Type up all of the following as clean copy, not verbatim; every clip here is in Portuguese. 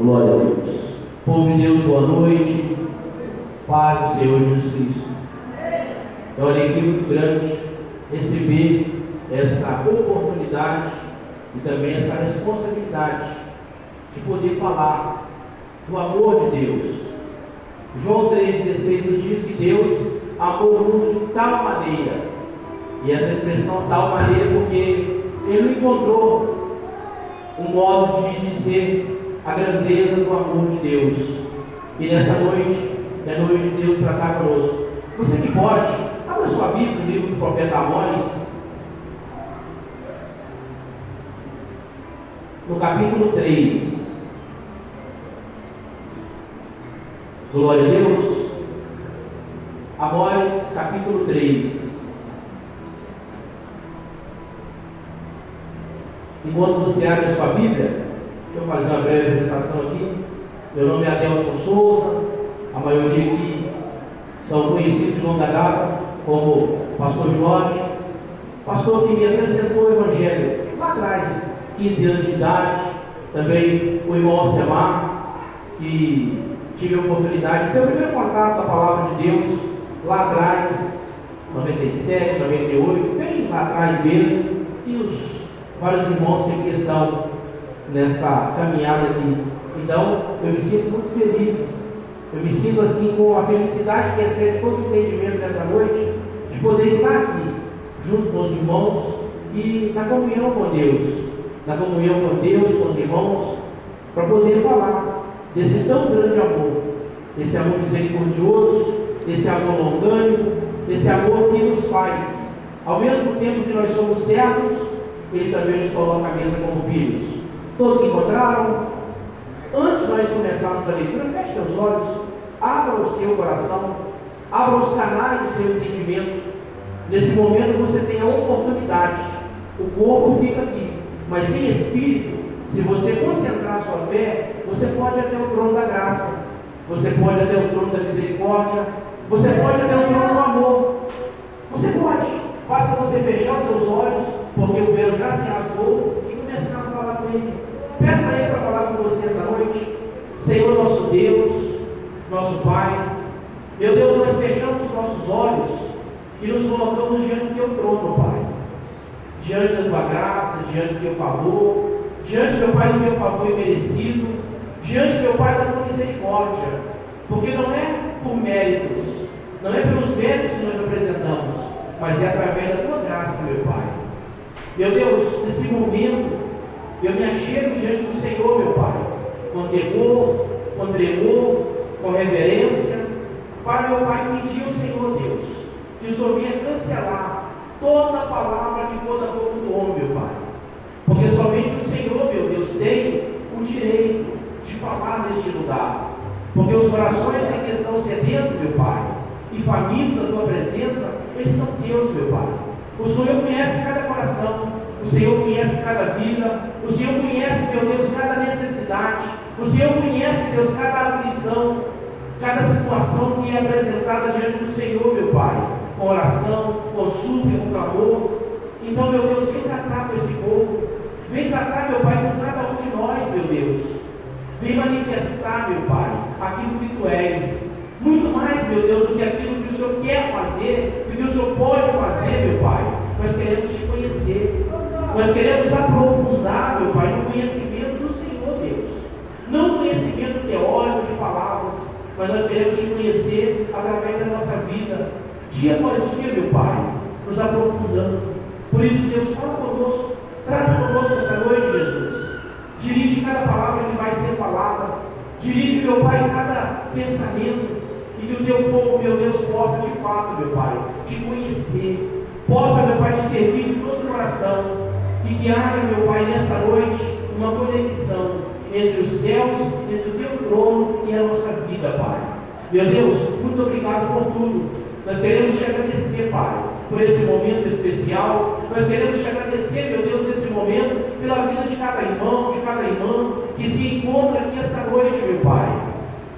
Glória a Deus. Povo de Deus, boa noite. Paz do Senhor Jesus Cristo. É uma alegria muito grande receber essa oportunidade e também essa responsabilidade de poder falar do amor de Deus. João 3,16 nos diz que Deus amou o mundo de tal maneira, e essa expressão tal maneira porque Ele encontrou um modo de dizer a grandeza do amor de Deus. E nessa noite, é noite de Deus tratar conosco. Você que pode, abra sua Bíblia, no livro do profeta Amós, no capítulo 3. Glória a Deus. Amós, capítulo 3. Enquanto você abre a sua Bíblia, deixa eu fazer uma breve apresentação aqui. Meu nome é Adelson Souza, a maioria aqui são conhecidos de longa data como Pastor Jorge, pastor que me apresentou o Evangelho lá atrás, 15 anos de idade. Também o irmão Alcemar, que tive a oportunidade de ter o primeiro contato com a palavra de Deus lá atrás, 97, 98, bem lá atrás mesmo, e os vários irmãos que estão nesta caminhada aqui. Então, eu me sinto muito feliz, eu me sinto assim com a felicidade que excede todo o entendimento dessa noite, de poder estar aqui, junto com os irmãos e na comunhão com Deus, com os irmãos, para poder falar desse tão grande amor, desse amor misericordioso, desse amor longânimo, desse amor que nos faz, ao mesmo tempo que nós somos servos, Ele também nos coloca à mesa como filhos. Todos encontraram? Antes de nós começarmos a leitura, feche seus olhos, abra o seu coração, abra os canais do seu entendimento. Nesse momento você tem a oportunidade. O corpo fica aqui, mas sem espírito, se você concentrar sua fé, você pode ir até o trono da graça, você pode ir até o trono da misericórdia, você pode ir até o trono do amor. Você pode, basta você fechar os seus olhos, porque o véu já se rasgou, e começar a falar com Ele. Peça a Ele para falar com você essa noite. Senhor nosso Deus, nosso Pai, meu Deus, nós fechamos os nossos olhos e nos colocamos diante do Teu trono, Pai, diante da Tua graça, diante do Teu favor, diante, meu Pai, do Teu favor imerecido, diante, meu Pai, da Tua misericórdia, porque não é por méritos, não é pelos méritos que nós apresentamos, mas é através da Tua graça, meu Pai. Meu Deus, nesse momento, eu me achego diante do Senhor, meu Pai, com temor, com tremor, com reverência, para, meu Pai, pedir ao Senhor, Deus, que o Senhor venha cancelar toda palavra que for da boca do homem, meu Pai, porque somente o Senhor, meu Deus, tem o direito de falar neste lugar, porque os corações que estão sedentos, meu Pai, e famintos da Tua presença, eles são Teus, meu Pai. O Senhor conhece cada coração, o Senhor conhece cada vida, o Senhor conhece, meu Deus, cada necessidade, o Senhor conhece, Deus, cada aflição, cada situação que é apresentada diante do Senhor, meu Pai, com oração, com súplica, com clamor. Então, meu Deus, vem tratar com esse povo, vem tratar, meu Pai, com cada um de nós, meu Deus, vem manifestar, meu Pai, aquilo que Tu és, muito mais, meu Deus, do que aquilo que o Senhor quer fazer, do que o Senhor pode fazer, meu Pai. Nós queremos Te conhecer, nós queremos aprofundar, meu Pai, no conhecimento do Senhor, Deus, não conhecimento teórico de palavras, mas nós queremos Te conhecer através da nossa vida, dia após dia, meu Pai, nos aprofundando. Por isso, Deus, fala conosco, trata conosco essa noite, Jesus, dirige cada palavra que vai ser falada, dirige, meu Pai, cada pensamento, e que o Teu povo, meu Deus, possa de fato, meu Pai, Te conhecer, possa, meu Pai, Te servir de todo o coração, e que haja, meu Pai, nessa noite, uma conexão entre os céus, entre o Teu trono e a nossa vida, Pai. Meu Deus, muito obrigado por tudo. Nós queremos Te agradecer, Pai, por esse momento especial. Nós queremos Te agradecer, meu Deus, nesse momento, pela vida de cada irmão, de cada irmã que se encontra aqui essa noite, meu Pai.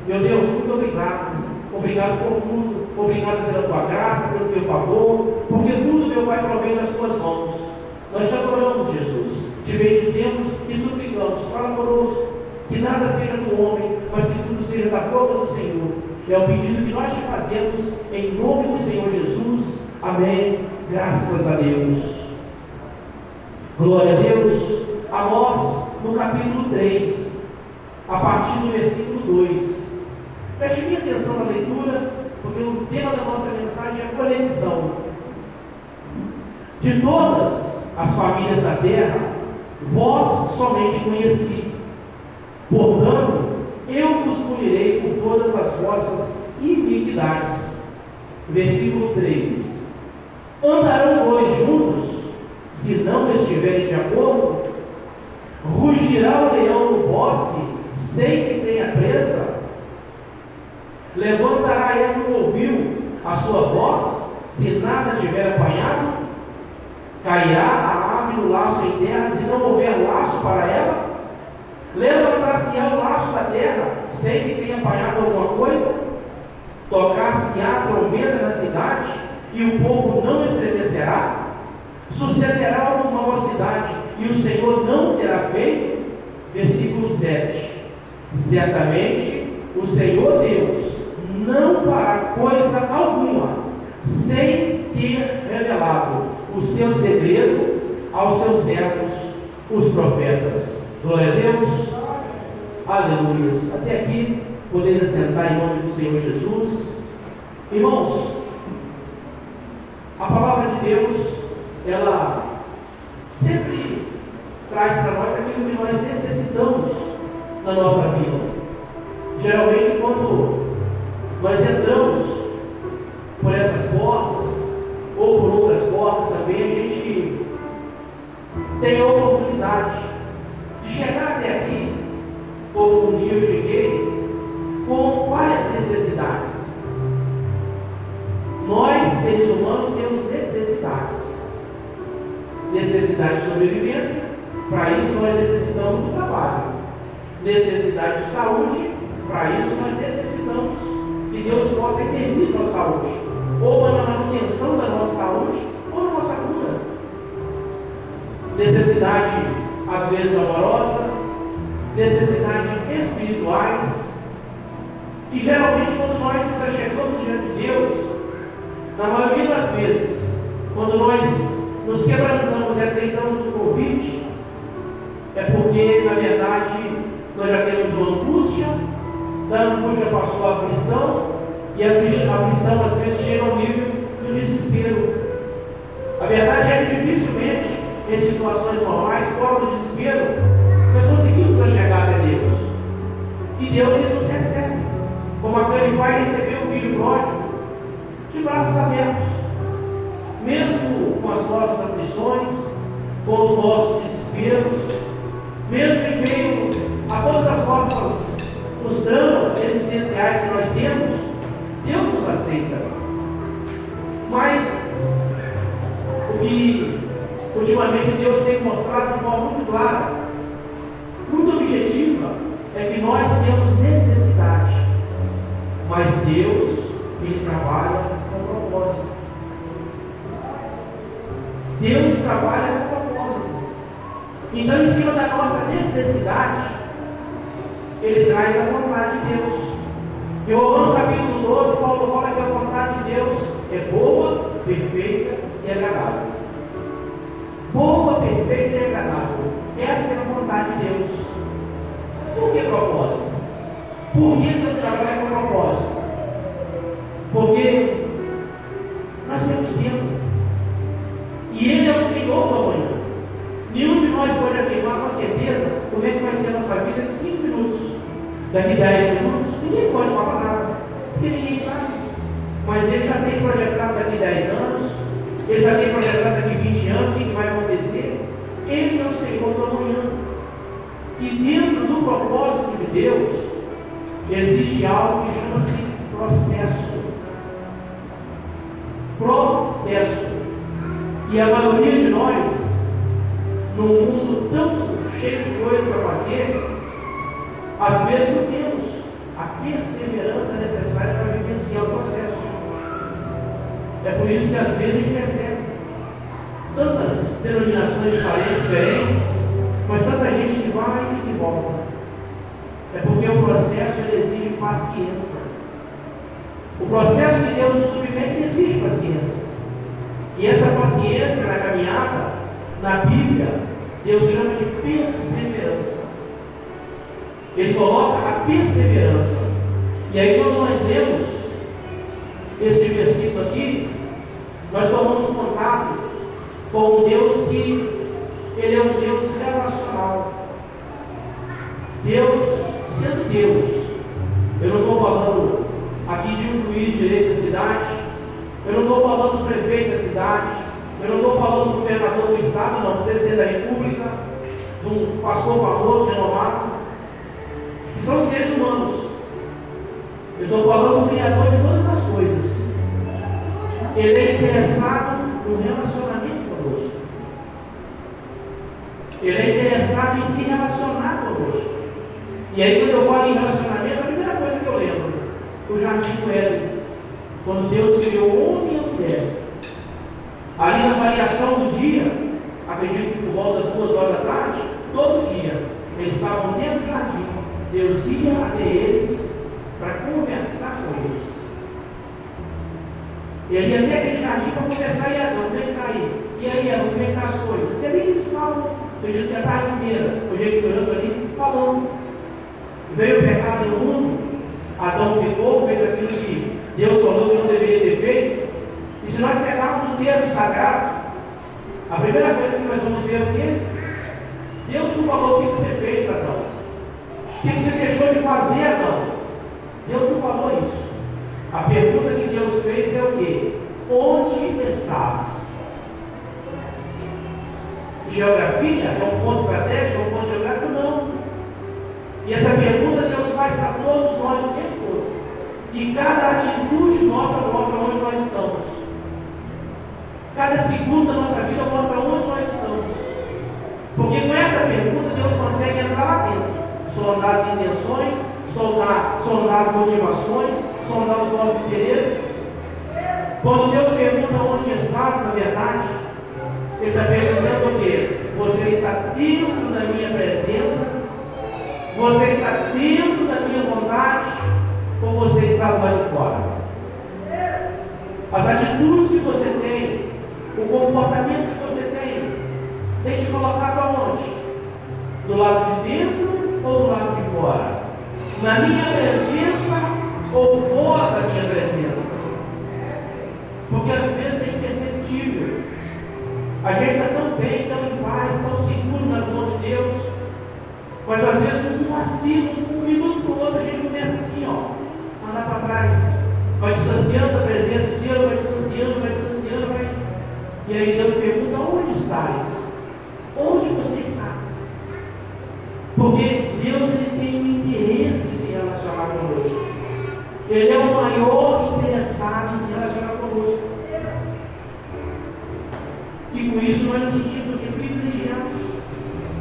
Meu Deus, muito obrigado. Obrigado por tudo, obrigado pela Tua graça, pelo Teu favor, porque tudo, meu Pai, provém das Tuas mãos. Nós Te adoramos, Jesus, Te bendizemos e suplicamos, fala conosco, que nada seja do homem, mas que tudo seja da boca do Senhor. É o pedido que nós te fazemos em nome do Senhor Jesus. Amém. Graças a Deus. Glória a Deus. Amós, no capítulo 3, a partir do versículo 2. Preste minha atenção na leitura, porque o tema da nossa mensagem é coleção. De todas as famílias da terra, vós somente conheci. Portanto, eu vos punirei por todas as vossas iniquidades. Versículo 3. Andarão dois juntos, se não estiverem de acordo? Rugirá o leão no bosque, sem que tenha presa? Levantará ele no ouvido a sua voz, se nada tiver apanhado? Cairá a ave no laço em terra, se não houver laço para ela? Levantar-se-á o laço da terra, sem que tenha apanhado alguma coisa? Tocar-se-á a trombeta na cidade, e o povo não estremecerá? Sucederá algo mal à cidade, e o Senhor não terá feito? Versículo 7. Certamente o Senhor Deus não fará coisa alguma, sem ter revelado o seu segredo aos seus servos, os profetas. Glória a Deus. Aleluia. Até aqui, podeis assentar em nome do Senhor Jesus. Irmãos, a palavra de Deus, ela sempre traz para nós aquilo que nós necessitamos na nossa vida. Geralmente, quando nós entramos por essas portas, ou por outras portas também, a gente tem a oportunidade de chegar até aqui, como um dia eu cheguei, com várias necessidades. Nós, seres humanos, temos necessidades. Necessidade de sobrevivência, para isso nós necessitamos do trabalho. Necessidade de saúde, para isso nós necessitamos que Deus possa intervir na saúde, ou na manutenção da nossa saúde, ou na nossa cura. Necessidade, às vezes, amorosa, necessidades espirituais. E geralmente, quando nós nos achegamos diante de Deus, na maioria das vezes, quando nós nos quebrantamos e aceitamos o convite, é porque, na verdade, nós já temos uma angústia, da angústia passou a aflição, e a aflição às vezes chega ao nível do desespero. A verdade é que dificilmente, em situações normais, fora do desespero, nós conseguimos chegar até Deus. E Deus ele nos recebe, como aquele pai recebeu o filho pródigo, de braços abertos, mesmo com as nossas aflições, com os nossos desesperos, mesmo em meio a todas as nossas os dramas existenciais que nós temos, Deus nos aceita. Mas o que ultimamente Deus tem mostrado de forma muito clara, muito objetiva, é que nós temos necessidade, mas Deus ele trabalha com propósito. Deus trabalha com propósito. Então, em cima da nossa necessidade, ele traz a vontade de Deus. Em Romanos capítulo 12, Paulo fala que a vontade de Deus é boa, perfeita e agradável. Boa, perfeita e agradável. Essa é a vontade de Deus. Por que propósito? Por que Deus trabalha com propósito? Porque nós temos tempo. E Ele é o Senhor do amanhã. Nenhum de nós pode afirmar com certeza como é que vai ser a nossa vida de 5 minutos. Daqui 10 minutos, ninguém pode falar nada, porque ninguém sabe. Mas Ele já tem projetado daqui 10 anos, Ele já tem projetado daqui 20 anos, o que vai acontecer? Ele é o Senhor do amanhã. E dentro do propósito de Deus, existe algo que chama-se processo. Processo. E a maioria de nós, num mundo tão cheio de coisas para fazer, às vezes não temos a perseverança necessária para vivenciar o processo. É por isso que às vezes a gente percebe tantas denominações diferentes, mas tanta gente que vai e que volta. processo ele exige paciência. O processo que Deus nos submete exige paciência. E essa paciência na caminhada, na Bíblia, Deus chama de perseverança. Ele coloca a perseverança. E aí quando nós lemos este versículo aqui, nós tomamos contato com um Deus que Ele é um Deus relacional. Deus sendo Deus. Eu não estou falando aqui de um juiz de direito da cidade, eu não estou falando do prefeito da cidade, eu não estou falando do governador do estado, não, do presidente da república, de um pastor famoso, renomado, que são seres humanos. Eu estou falando do Criador de todas as coisas. Ele é interessado no relacionamento conosco. Ele é interessado em se relacionar conosco. E aí quando eu falo em relacionamento, a primeira coisa que eu lembro, o jardim do Éden, quando Deus criou o homem e a mulher. Ali na variação do dia, acredito que por volta das 2 horas da tarde, todo dia, eles estavam dentro do jardim. Deus ia até eles para conversar com eles. Ele ia até aquele jardim para conversar, e Adão, como é que está aí? E aí, Adão, como é que estão as coisas? E ali eles falam, acredito que a tarde inteira, o jeito que eu ando ali, falando. Veio o pecado no mundo, Adão pecou, fez aquilo que Deus falou que não deveria ter feito. E se nós pegarmos o texto sagrado, a primeira coisa que nós vamos ver é o quê? Deus não falou o que você fez, Adão. O que você deixou de fazer, Adão? Deus não falou isso. A pergunta que Deus fez é o quê? Onde estás? Geografia? É um ponto estratégico? É um ponto geográfico? Não. E essa pergunta Deus faz para todos nós o tempo todo. E cada atitude nossa mostra onde nós estamos. Cada segundo da nossa vida mostra onde nós estamos. Porque com essa pergunta Deus consegue entrar lá dentro. Sondar as intenções, sondar as motivações, sondar os nossos interesses. Quando Deus pergunta onde estás, na verdade, Ele está perguntando o quê? Você está dentro da minha presença? Você está dentro da minha vontade? Ou você está lá de fora? As atitudes que você tem, o comportamento que você tem te colocado aonde? Do lado de dentro ou do lado de fora? Na minha presença ou fora da minha presença? Porque às vezes é imperceptível. A gente está tão bem, tão em paz, tão seguro nas mãos de Deus, mas às vezes um vacilo, um minuto para o outro, a gente começa assim, ó, andar para trás, vai distanciando da presença de Deus, vai distanciando, vai. E aí Deus pergunta: onde estás? Onde você está? Porque Deus ele tem um interesse de se relacionar conosco. Ele é o maior interessado em se relacionar conosco. E com isso nós nos sentimos privilegiados.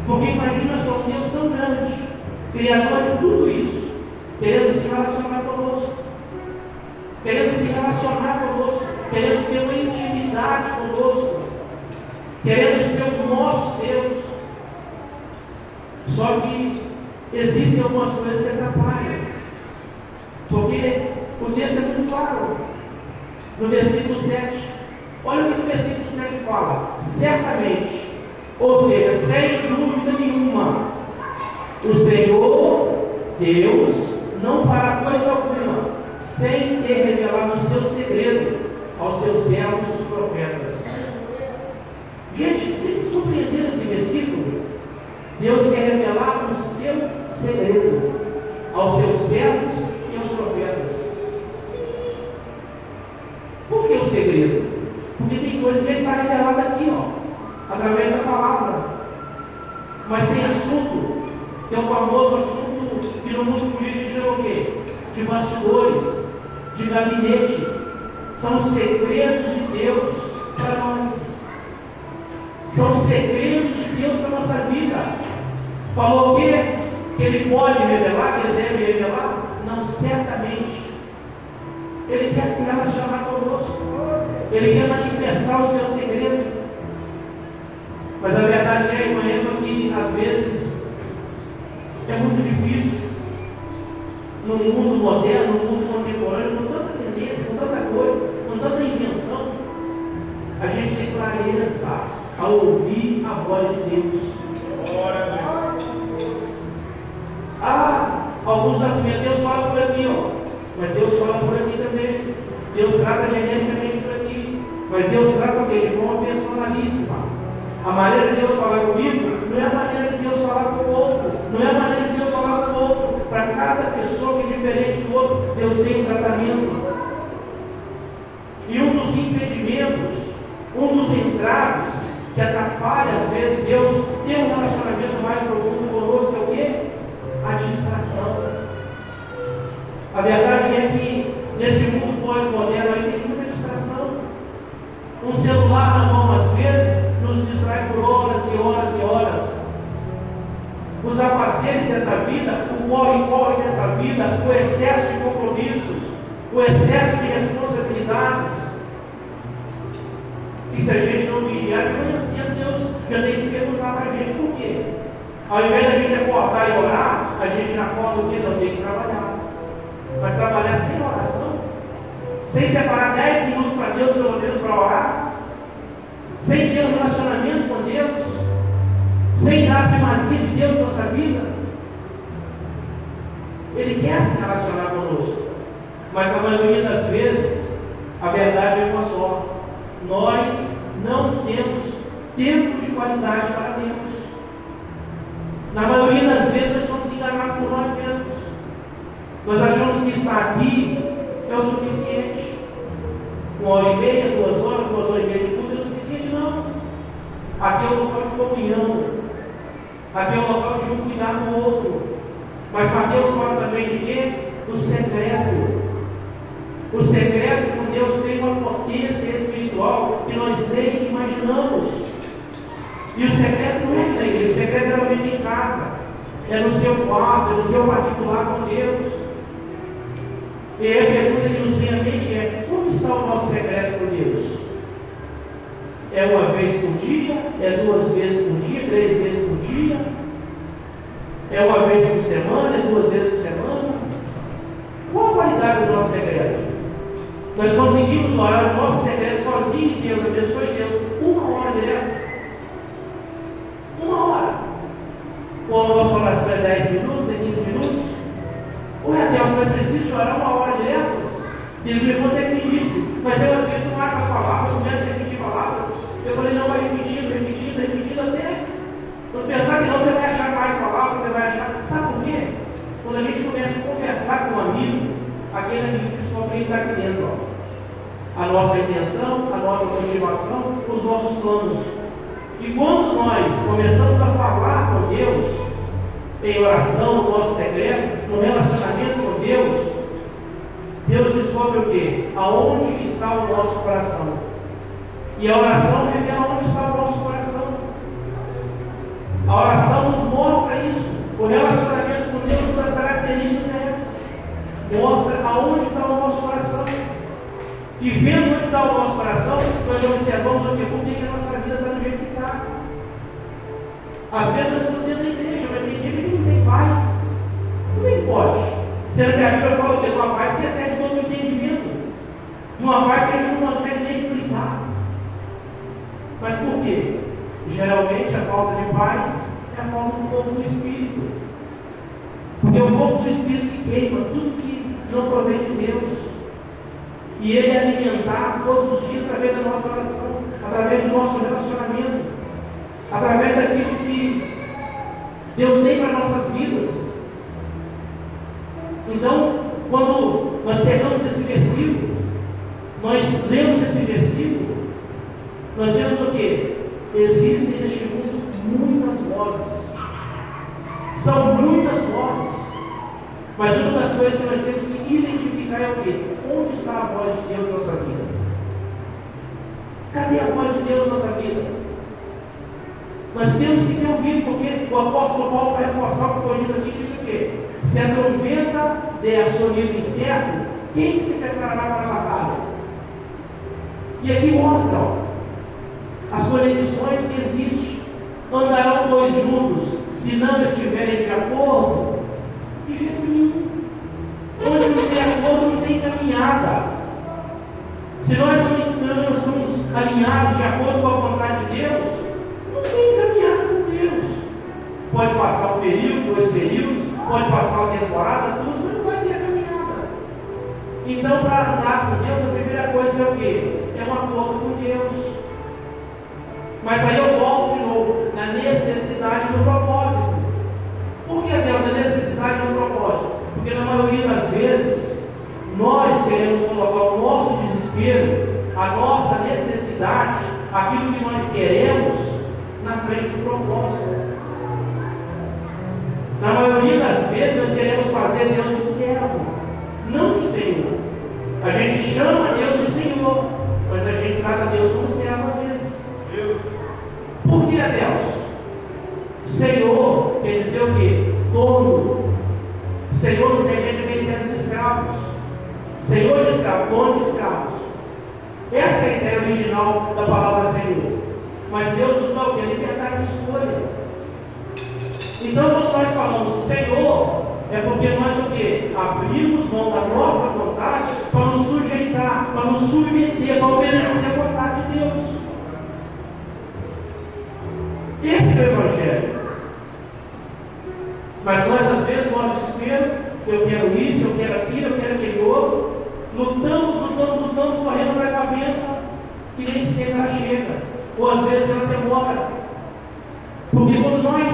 Porque imagina só um Deus tão grande, Criador de tudo isso, querendo se relacionar conosco, querendo ter uma intimidade conosco, querendo ser o nosso Deus. Só que existem algumas coisas que atrapalham. Porque o texto é muito claro. No versículo 7, olha o que o versículo 7 fala: certamente, ou seja, sem dúvida nenhuma, o Senhor Deus não fará coisa alguma sem ter revelado o seu segredo aos seus servos, os profetas. Gente, vocês compreenderam esse versículo? Deus quer revelar o seu segredo aos seus servos e aos profetas. Por que o segredo? Porque tem coisa que já está revelada aqui, através da palavra. Mas tem assunto, que é o famoso assunto que no mundo político chama o quê? De bastidores, de gabinete. São segredos de Deus para nós. São segredos de Deus para a nossa vida. Falou o quê? Que Ele pode revelar, que Ele deve revelar? Não, certamente. Ele quer se relacionar conosco. Ele quer manifestar o seu segredo. Mas a verdade é, irmã, que às vezes é muito difícil. no mundo moderno, no mundo contemporâneo, com tanta tendência, com tanta coisa, com tanta invenção, a gente tem clareza ao ouvir a voz de Deus. Alguns argumentos, Deus fala por aqui, mas Deus fala por aqui também. Deus trata genericamente por aqui, mas Deus trata de forma personalíssima. A maneira de Deus falar comigo não é a maneira de Deus falar com o outro, não é a maneira de Deus falar com o outro. Para cada pessoa que é diferente do outro, Deus tem um tratamento. E um dos impedimentos, um dos entraves que atrapalha às vezes Deus ter um relacionamento mais profundo conosco é o quê? A distração. A verdade é que nesse mundo pós-moderno aí tem muita distração. Um celular na mão às vezes nos distrai por horas e horas e horas. Os afazeres dessa vida, o corre-corre dessa vida, o excesso de compromissos, o excesso de responsabilidades. E se a gente não vigiar, de manhã cedo, Deus já tem que perguntar para a gente por quê. Ao invés de a gente acordar e orar, a gente já acorda o quê? Não tem que trabalhar. Mas trabalhar sem oração, sem separar 10 minutos para Deus, pelo menos para orar, sem ter um relacionamento com Deus, sem dar a primazia de Deus na nossa vida. Ele quer se relacionar conosco, mas na maioria das vezes a verdade é uma só: nós não temos tempo de qualidade para Deus. Na maioria das vezes nós somos enganados por nós mesmos. Nós achamos que estar aqui é o suficiente. 1h30, 2 horas, 2 horas e meia de culto é o suficiente? Não. Aqui é o local de comunhão. Aqui é o local de um cuidar do outro. Mas Mateus fala também de quê? Do secreto. O secreto com Deus tem uma potência espiritual que nós nem imaginamos. E o secreto não é na igreja, o secreto é realmente em casa. É no seu quarto, é no seu particular com Deus. E a pergunta que nos vem à mente é: como está o nosso secreto com Deus? É uma vez por dia? É 2 vezes por dia? 3 vezes por dia? É uma vez por semana? É 2 vezes por semana? Qual a qualidade do nosso secreto? Nós conseguimos orar o nosso secreto sozinho e Deus abençoe Deus 1 hora direto? 1 hora? Ou a nossa oração é 10 minutos, é 15 minutos? Ou é Deus, mas preciso de orar 1 hora direto? Ele me pergunta que me disse, mas eu às vezes não acho as palavras, começo a repetir palavras. Eu falei, não, vai repetindo até não pensar que não, você vai achar mais palavras, você vai achar. Sabe por quê? Quando a gente começa a conversar com um amigo, aquele amigo que só vem está aqui dentro, a nossa intenção, a nossa motivação, os nossos planos. E quando nós começamos a falar com Deus, em oração, no nosso secreto, no relacionamento com Deus, Deus descobre o quê? Aonde está o nosso coração. E a oração revela onde está o nosso coração. A oração nos mostra isso. O relacionamento com Deus, uma das características é essa. Mostra aonde está o nosso coração. E vendo onde está o nosso coração, nós observamos o que? Por que a nossa vida está do jeito que está. Às vezes nós estamos dentro da igreja, mas tem dia que não tem paz. Como é que pode? Sendo que a Bíblia fala que uma paz que excede todo o entendimento. Uma paz que a gente não consegue nem explicar. Mas por quê? Geralmente a falta de paz é a falta do fogo do Espírito. Porque o fogo do Espírito que queima tudo que não provém de Deus. E ele é alimentado todos os dias através da nossa oração, através do nosso relacionamento, através daquilo que Deus tem para nossas vidas. Então, quando nós pegamos esse versículo, nós lemos esse versículo, nós vemos o quê? Existem neste mundo muitas vozes. São muitas vozes. Mas uma das coisas que nós temos que identificar é o quê? Onde está a voz de Deus na nossa vida? Cadê a voz de Deus na nossa vida? Nós temos que ter ouvido, porque o apóstolo Paulo vai reforçar o que foi dito aqui, diz o quê? Se a trombeta der sonido incerto, quem se preparará para a batalha? E aqui mostra, as conexões que existem. Andarão 2 juntos, se não estiverem de acordo? De jeito nenhum. Onde não tem acordo, não tem caminhada. Se nós não estamos alinhados de acordo com a vontade de Deus, não tem caminhada com Deus. Pode passar um período, 2 períodos, pode passar uma temporada, tudo, mas não vai ter a caminhada. Então, para andar com Deus, a primeira coisa é o quê? É um acordo com Deus. Mas aí eu volto de novo na necessidade do propósito. Por que, Deus, na necessidade do propósito? Porque na maioria das vezes nós queremos colocar o nosso desespero, a nossa necessidade, aquilo que nós queremos, na frente do propósito. Na maioria das vezes nós queremos fazer Deus de servo, não de Senhor. A gente chama Deus de Senhor, mas a gente trata Deus como servo às vezes. Por que Deus? Senhor quer dizer o quê? Dono. Senhor nos remete a quem tem os escravos. Senhor de escravos, dono de escravos. Essa é a ideia original da palavra Senhor. Mas Deus nos dá o quê? Liberdade de escolha. Então, quando nós falamos Senhor, é porque nós o quê? Abrimos mão da nossa vontade para nos sujeitar, para nos submeter, para obedecer a vontade de Deus. Esse é o Evangelho. Mas nós, às vezes, nós desespero, eu quero isso, eu quero aquilo, eu quero aquele outro. Lutamos, correndo atrás da bênção, e nem sempre ela chega. Ou às vezes ela demora. Porque quando nós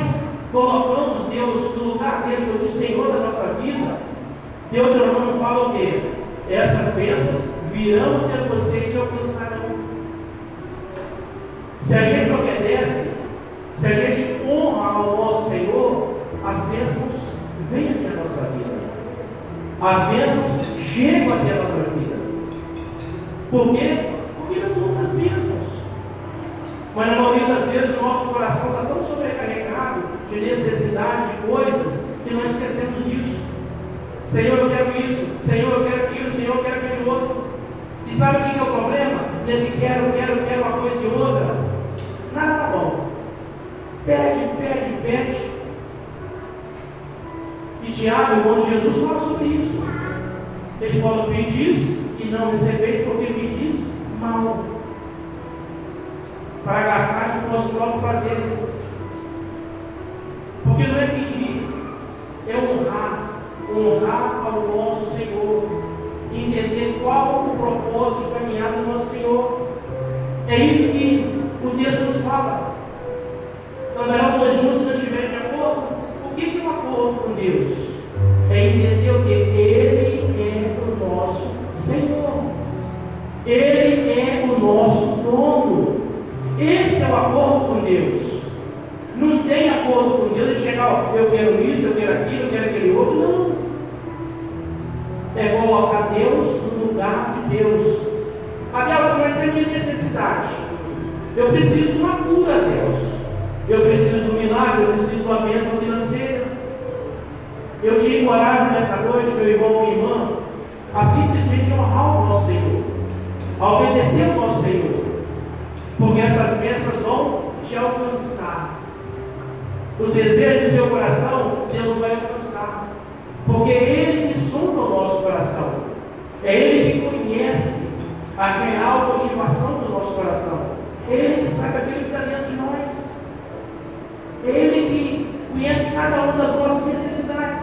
colocamos Deus no lugar dele, do Senhor da nossa vida, Deuteronômio fala o quê? Essas bênçãos virão até você e te alcançarão. Se a gente obedece, se a gente honra ao nosso Senhor, as bênçãos vêm até a nossa vida. As bênçãos chegam até a nossa vida. Por quê? Porque nós somos as bênçãos. Mas na maioria das vezes o nosso coração está tão sobrecarregado de necessidade de coisas que nós esquecemos disso. Senhor, eu quero isso. Senhor, eu quero aquilo. Senhor, eu quero aquele outro. E sabe o que é o problema? Nesse quero uma coisa e outra. Nada está bom. Pede. E Tiago, o irmão de Jesus, fala sobre isso. Ele fala: pedis e não recebeis, porque pedis mal, para gastar com os nossos próprios prazeres. Porque não é pedir, é honrar ao nosso Senhor, entender qual o propósito de caminhar do nosso Senhor. É isso que o texto nos fala. Andarão dois juntos se não estiverem de acordo. O que é um acordo com Deus? É entender o que? Ele é o nosso Senhor. Ele é o nosso dono. Esse é o acordo com Deus. Não tem acordo com Deus de chegar, eu quero isso, eu quero aquilo, eu quero aquele outro. Não. É colocar Deus no lugar de Deus. Deus, mas é a minha necessidade. Eu preciso de uma cura, Deus. Eu preciso do milagre, eu preciso de uma bênção financeira. Eu te encorajo nessa noite, meu irmão ou minha irmã, a simplesmente honrar o nosso Senhor, a obedecer ao nosso Senhor, porque essas bênçãos vão te alcançar. Os desejos do seu coração, Deus vai alcançar, porque é Ele que sonda o nosso coração, é Ele que conhece a real motivação do nosso coração, é Ele que sabe aquilo que está dentro de nós, é Ele que conhece cada uma das nossas necessidades.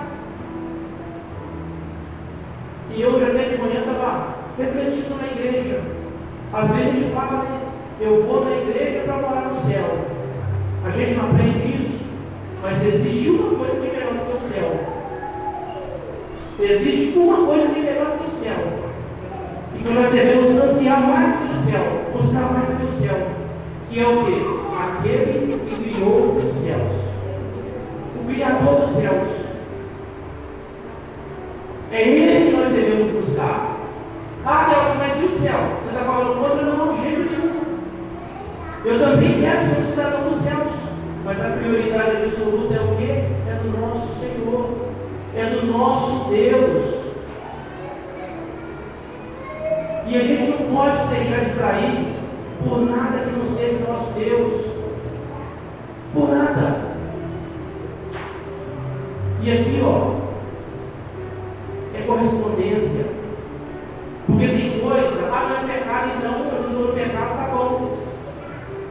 E eu já até de manhã estava refletindo na igreja. Às vezes a gente fala, né? Eu vou na igreja para morar no céu. A gente não aprende isso, mas existe uma coisa que é melhor do que o céu. Existe uma coisa que é melhor do que o céu. E que nós devemos ansiar mais do que o céu, buscar mais do que o céu. Que é o quê? Aquele que criou os céus. O Criador dos céus. É Ele que nós devemos buscar. Deus, mas e o céu? Você está falando contra? Não, de jeito nenhum. Eu também quero ser um cidadão dos céus. Mas a prioridade absoluta é o quê? É do nosso Senhor. É do nosso Deus. E a gente não pode se deixar distrair por nada que não seja o nosso Deus. Por nada. E aqui, é correspondência. Porque tem coisa, não é pecado, então eu não estou no pecado, tá bom.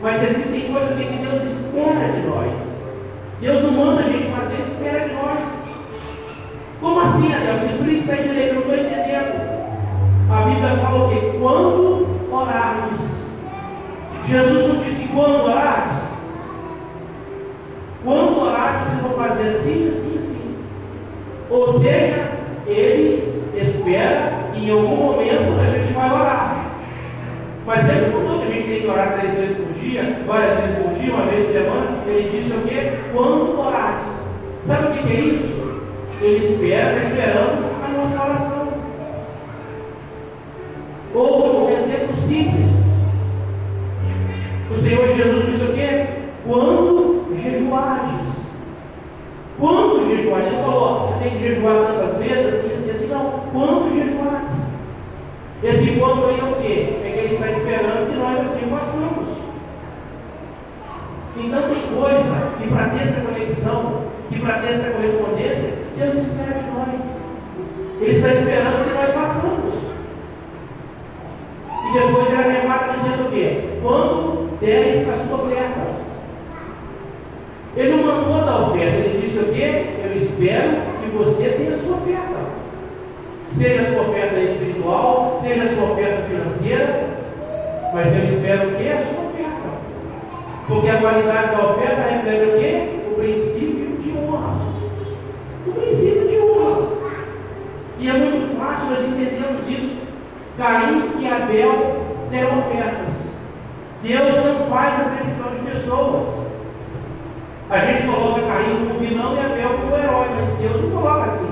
Mas existem coisas que Deus espera de nós. Deus não manda a gente fazer, espera de nós. Como assim, Deus? Me explique isso aí direito, eu não estou entendendo. A Bíblia fala o quê? Quando orarmos. Jesus não disse quando orarmos. Quando orarmos, vocês vão fazer assim, assim, assim. Ou seja, Ele espera que em algum momento a gente vai orar. Mas Ele não falou que a gente tem que orar 3 vezes por dia, várias vezes por dia, uma vez por semana. Ele disse o quê? Quando orares. Sabe o que é isso? Ele espera, está esperando a nossa oração. Ou um exemplo simples. O Senhor Jesus disse o quê? Quando jejuardes. Quando jejuardes? Ele falou, você tem que jejuar tantas vezes, assim, assim, assim. Não. Quando jejuardes. Esse quando aí é o quê? É que Ele está esperando que nós assim façamos. Então tem coisa que para ter essa conexão, que para ter essa correspondência, Deus espera de nós. Ele está esperando que nós façamos. E depois Ele arremata dizendo o quê? Quando deres a sua oferta. Ele não mandou dar oferta, Ele disse o quê? Eu espero que você tenha a sua oferta. Seja a sua oferta espiritual, seja a sua oferta financeira, mas eu espero o quê? A sua oferta. Porque a qualidade da oferta reflete o quê? O princípio de honra. O princípio de honra. E é muito fácil nós entendermos isso. Caim e Abel deram ofertas. Deus não faz acepção de pessoas. A gente coloca Caim como vilão e Abel como herói, mas Deus não coloca assim.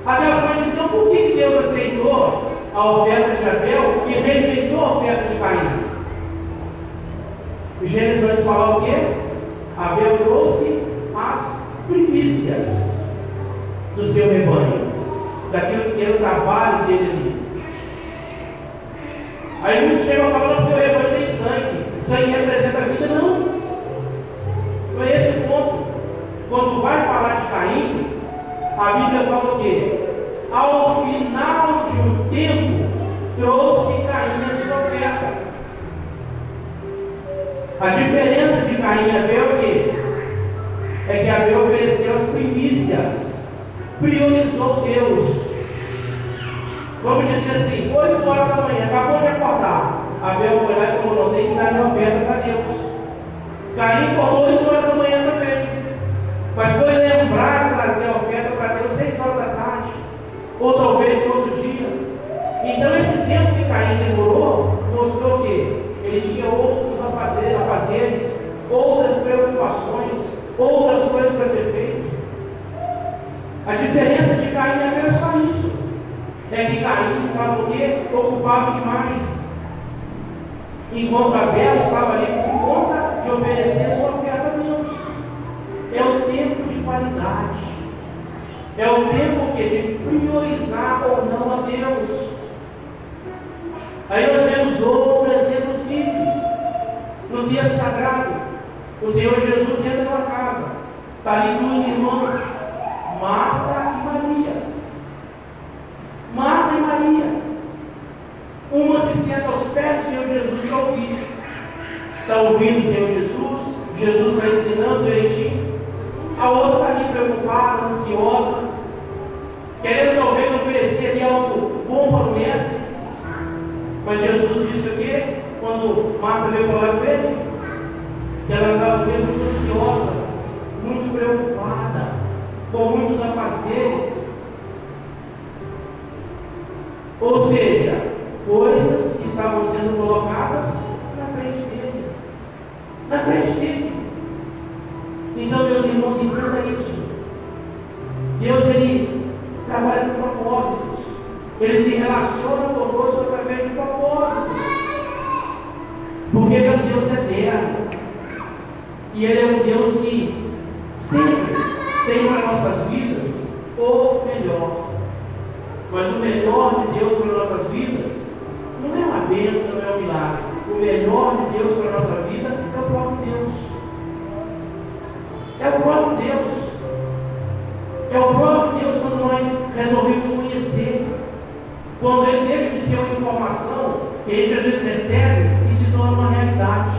Deus, mas então por que Deus aceitou a oferta de Abel e rejeitou a oferta de Caim? O Gênesis vai falar o quê? Abel trouxe as primícias do seu rebanho, daquilo que era o trabalho dele ali. Aí muitos chegam falando que o rebanho tem sangue. Sangue representa a vida? Não. Não é esse o ponto. Quando vai falar de Caim, a Bíblia fala o quê? Ao final de um tempo, trouxe Caim a sua oferta. A diferença de Caim e Abel é o quê? É que Abel ofereceu as primícias, priorizou Deus. Vamos dizer assim, 8 horas da manhã, acabou de acordar. Abel foi lá e falou, não, tem que dar minha oferta para Deus. Caim acordou 8 horas da manhã também. Mas foi lembrar de trazer a oferta para Deus 6 horas da tarde. Ou talvez todo dia. Então esse tempo que Caim demorou, mostrou que ele tinha outros afazeres, outras preocupações, outras coisas para ser feitas. A diferença de Caim e Abel é só isso. É que Caim estava o quê? Ocupado demais. Enquanto Abel estava ali por conta de oferecer a sua oferta a Deus. É o tempo de qualidade. É o tempo que de priorizar ou não a Deus. Aí nós vemos outro exemplo simples. No texto sagrado, o Senhor Jesus entra numa casa. Está ali 2 irmãs, Marta e Maria. Marta e Maria. Uma se senta aos pés do Senhor Jesus para ouvir. Está ouvindo o Senhor Jesus. Jesus está ensinando direitinho. A outra está ali preocupada, ansiosa, querendo talvez oferecer ali algo bom para o mestre. Mas Jesus disse o quê? Quando Marta veio falar com ele, que ela estava muito ansiosa, muito preocupada, com muitos afazeres. Ou seja, coisas que estavam sendo colocadas na frente dele. Na frente dele. Então, meus irmãos, entenda isso. Deus, Ele trabalha com propósitos. Ele se relaciona conosco através de propósitos. Porque Ele é um Deus eterno. E Ele é um Deus que sempre tem para nossas vidas o melhor. Mas o melhor de Deus para nossas vidas não é uma bênção, não é um milagre. O melhor de Deus para a nossa vida é o próprio Deus. É o próprio Deus. É o próprio Deus quando nós resolvemos conhecer. Quando Ele deixa de ser uma informação que a gente às vezes recebe e se torna uma realidade.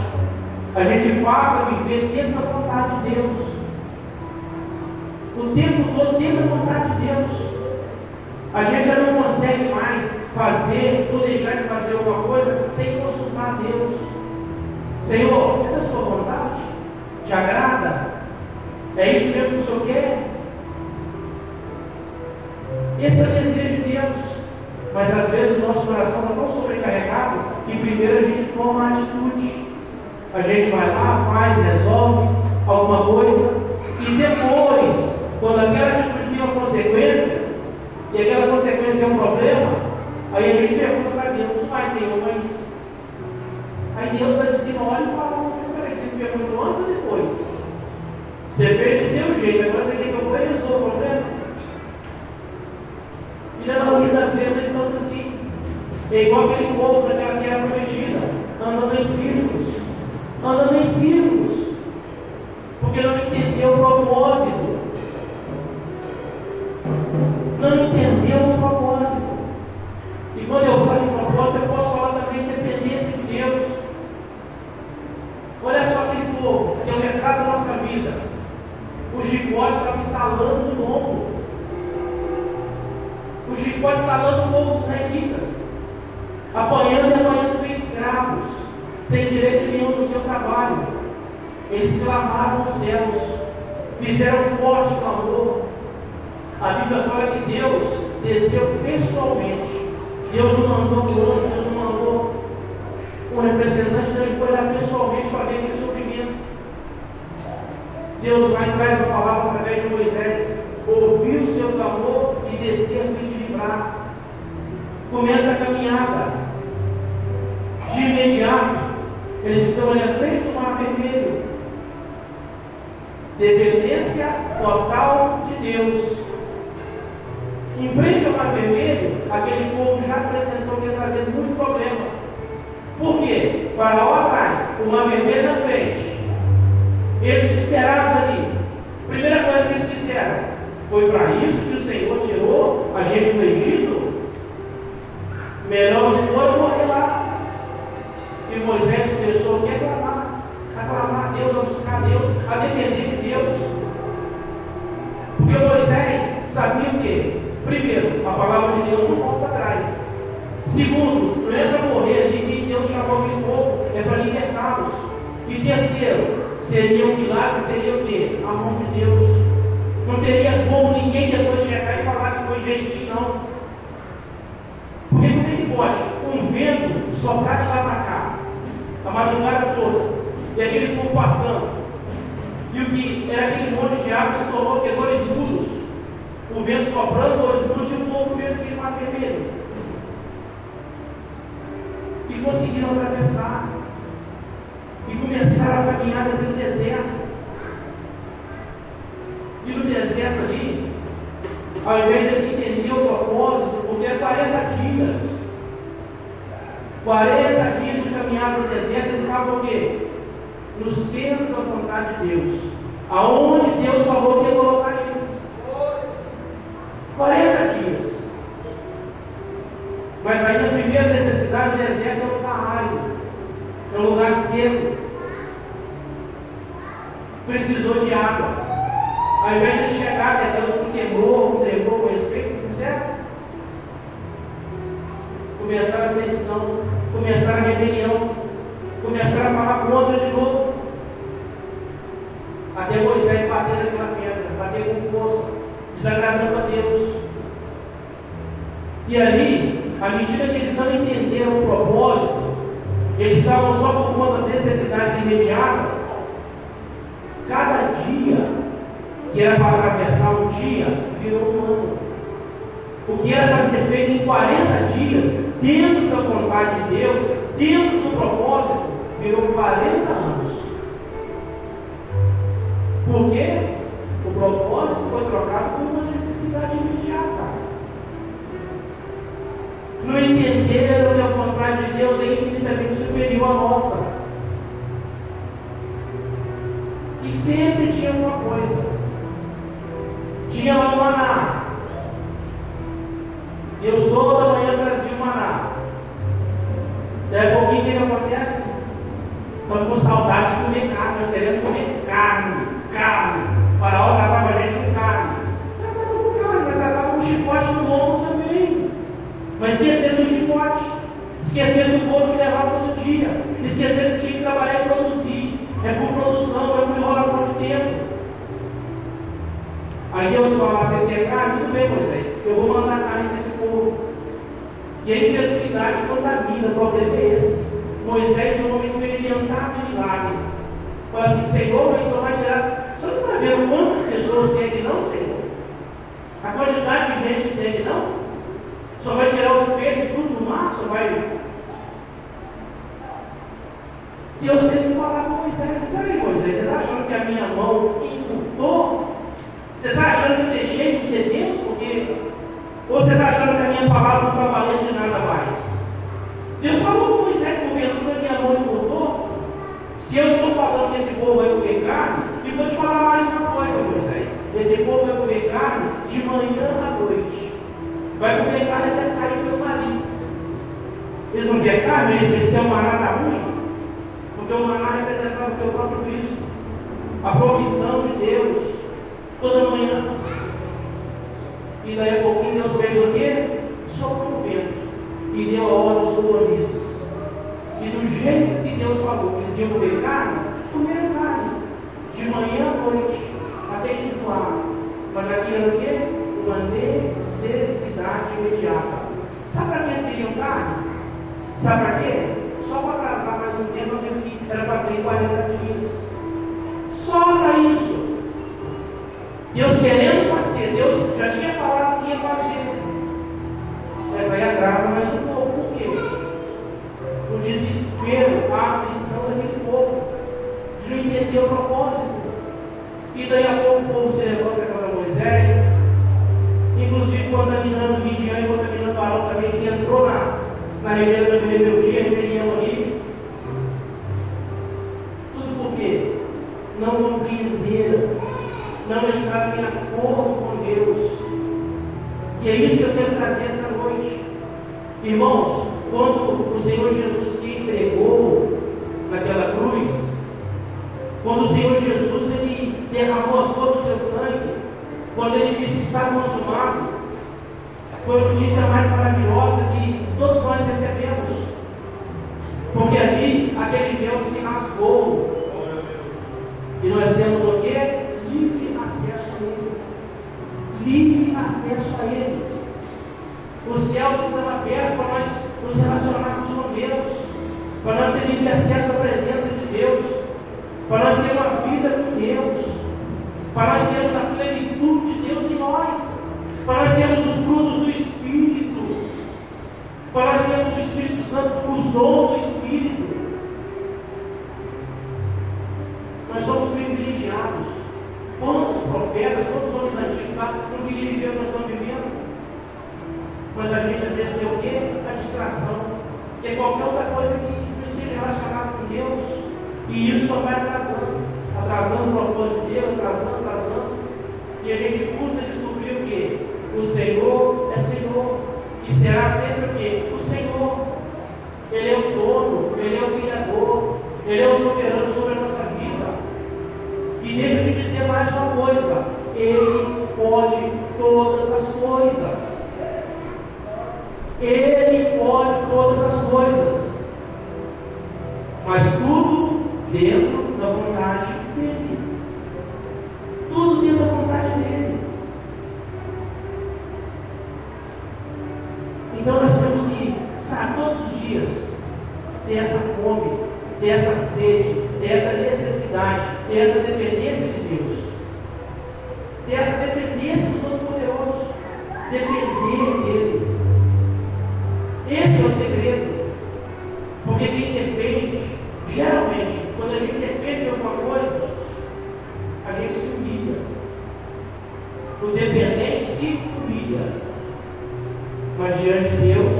A gente passa a viver dentro da vontade de Deus. O tempo todo dentro da vontade de Deus. A gente já não consegue mais fazer ou deixar de fazer alguma coisa sem consultar a Deus. Senhor, é da sua vontade? Te agrada? É isso mesmo que o Senhor quer? Esse é o desejo de Deus. Mas às vezes o nosso coração está tão sobrecarregado que primeiro a gente toma a atitude. A gente vai lá, faz, resolve alguma coisa e depois, quando aquela atitude tem uma consequência e aquela consequência é um problema, aí a gente pergunta para Deus: mas Senhor, mas... Aí Deus vai de cima, olha e fala: peraí, você me perguntou antes ou depois? Você fez do seu jeito, agora você quer que eu resolva o problema? E na maioria das vezes nós estamos assim. É igual aquele povo daquela terra prometida, andando em círculos. Andando em círculos. Porque não entendeu o propósito. Não entendeu o propósito. E quando eu falo em propósito, eu posso falar também em dependência de Deus. Olha só aquele povo, que é o retrato da nossa vida. O chicote estava instalando no ombro. O chicote instalando no ombro dos israelitas. Apanhando e apanhando de escravos, sem direito nenhum no seu trabalho. Eles clamaram aos céus, fizeram um forte clamor. A Bíblia fala que Deus desceu pessoalmente. Deus não mandou por anjo, Deus não mandou um representante, então ele foi lá pessoalmente para ver aquele sofrimento. Deus vai e traz a palavra através de Moisés, ouviu o seu clamor e descer a fim de livrar. Começa a caminhada. De imediato, eles estão ali à frente do Mar Vermelho. Dependência total de Deus. Em frente ao Mar Vermelho, aquele povo já apresentou que ia trazer muito problema. Por quê? Faraó atrás, o Mar Vermelho na frente. Eles esperaram ali. Primeira coisa que eles fizeram: foi para isso que o Senhor tirou a gente do Egito? Melhor nos for morrer lá. E Moisés começou a clamar a Deus, a buscar Deus, a depender de Deus. Porque Moisés sabia o quê? Primeiro, a palavra de Deus não volta atrás. Segundo, não é para morrer ali que Deus chamou aquele povo, é para libertá-los. E terceiro, seria um milagre, seria o quê? A mão de Deus. Não teria como ninguém depois chegar e falar que foi jeitinho, não. Porque como é que pode um vento soprar de lá para cá, a madrugada toda, e aquele povo passando, e o que era aquele monte de água se tornou que 2 muros, o vento soprando, 2 muros, e o povo vendo aquele Mar Vermelho. E conseguiram atravessar, e começaram a caminhada pelo deserto. E no deserto ali, ao invés de eles entenderem o propósito, porque é 40 dias. 40 dias de caminhada no deserto, eles estavam o quê? No centro da vontade de Deus. Aonde Deus falou que ia colocar eles. 40 dias. Mas aí a primeira necessidade do deserto é um lugar árido. É um lugar seco. Precisou de água. Ao invés de chegar até Deus com temor, com tremor, com respeito, certo? Começaram a sedição, começaram a rebelião, começaram a falar contra de novo. Até Moisés bater naquela pedra, bater com força, desagradando a Deus. E ali, à medida que eles não entenderam o propósito, eles estavam só por conta das necessidades imediatas. Cada dia que era para atravessar um dia, virou um ano. O que era para ser feito em 40 dias, dentro da vontade de Deus, dentro do propósito, virou 40 anos. Por quê? O propósito foi trocado por uma necessidade imediata. Não entenderam que a vontade de Deus é infinitamente superior à nossa. E sempre tinha uma coisa. Tinha lá no maná, Deus toda manhã trazia o maná. Daí a pouquinho o que acontece? Estamos com saudade de comer carne, nós queremos comer carne. O faraó tratava a gente com carne. Mas tratava com chicote no ombro também. Mas esquecendo do chicote, esquecendo do corpo que levava todo dia, esquecendo que tinha que trabalhar e produzir. É por produção, é por enrolação de tempo. Aí Deus fala, vocês querem carne? Tudo bem, Moisés, eu vou mandar carne para esse povo. E a incredulidade contamina, o problema é esse. Moisés, um homem experimentado em milagres, fala assim, Senhor, mas o Senhor vai tirar. O Senhor não está vendo quantas pessoas tem aqui não, Senhor? A quantidade de gente que tem aqui não? O Senhor vai tirar os peixes tudo do mar? O Senhor vai... Deus teve que falar com Moisés. Peraí, Moisés, você está achando que a minha mão encurtou? Você está achando que eu deixei de ser Deus? Porque... Ou você está achando que a minha palavra não está valendo de nada mais? Deus falou com Moisés, porventura a minha mão encurtou? Se eu estou falando que esse povo vai comer carne, e vou te falar mais uma coisa, Moisés. Esse povo vai comer carne de manhã à noite. Vai comer carne até sair pelo nariz. Eles não querem carne, eles têm o maná da ruim. Porque o maná representava o teu próprio Cristo. A provisão de Deus. Toda manhã. E daí a pouquinho Deus fez o quê? Soprou o vento. E deu a ordem aos colonistas. E do jeito que Deus falou, que eles iam comer carne, comeram carne. De manhã à noite. Até que enjoaram. Mas aqui era o quê? Uma necessidade imediata. Sabe para que eles queriam carne? Sabe para quê? Só para atrasar mais um tempo, que era para ser 40 dias. Só para isso. Deus querendo fazer, Deus já tinha falado que ia fazer. Mas aí atrasa mais um pouco. Por quê? O desespero, a aflição daquele povo, de não entender o propósito. E daí a pouco o povo se levanta contra Moisés, inclusive contaminando Midian e contaminando Arão também, que entrou na rebeldia, rebelião ali. Tudo por quê? Não compreenderam, não entraram em acordo com Deus. E é isso que eu quero trazer essa noite. Irmãos, quando o Senhor Jesus se entregou naquela cruz, quando o Senhor Jesus ele derramou as gotas do seu sangue, quando ele disse está consumado, foi a notícia mais maravilhosa que todos nós recebemos. Porque ali aquele véu se rasgou. E nós temos o quê? Livre acesso a Ele. Livre acesso a Ele. Os céus estão abertos para nós nos relacionarmos com Deus, para nós ter livre acesso à presença de Deus, para nós termos uma vida com Deus, para nós termos a plenitude de Deus em nós, para nós termos os frutos do Espírito, para nós termos o Espírito Santo, os dons do Espírito. Nós somos privilegiados. Quantos profetas, quantos homens antigos lá não queriam viver o que nós estamos vivendo? Mas a gente às vezes tem o quê? A distração. Que é qualquer outra coisa que não esteja relacionada com Deus. E isso só vai atrasando. Atrasando o propósito de Deus, atrasando. E a gente custa descobrir o quê? O Senhor é Senhor. E será sempre o quê? O Senhor. Ele é o dono, Ele é o Criador, Ele é o soberano sobre a nossa vida. E deixa eu te dizer mais uma coisa: Ele pode todas as coisas. Ele pode todas as coisas. Mas tudo dentro da vontade dEle. Tudo dentro da vontade dEle. Então nós temos que, sabe, todos os dias, ter essa fome, ter essa sede, ter essa necessidade, ter essa dependência de Deus, ter essa dependência do Todo-Poderoso, depender dEle. Esse é o segredo. Porque quem depende, geralmente, quando a gente depende de alguma coisa, a gente se humilha. O dependente se humilha. Mas diante de Deus,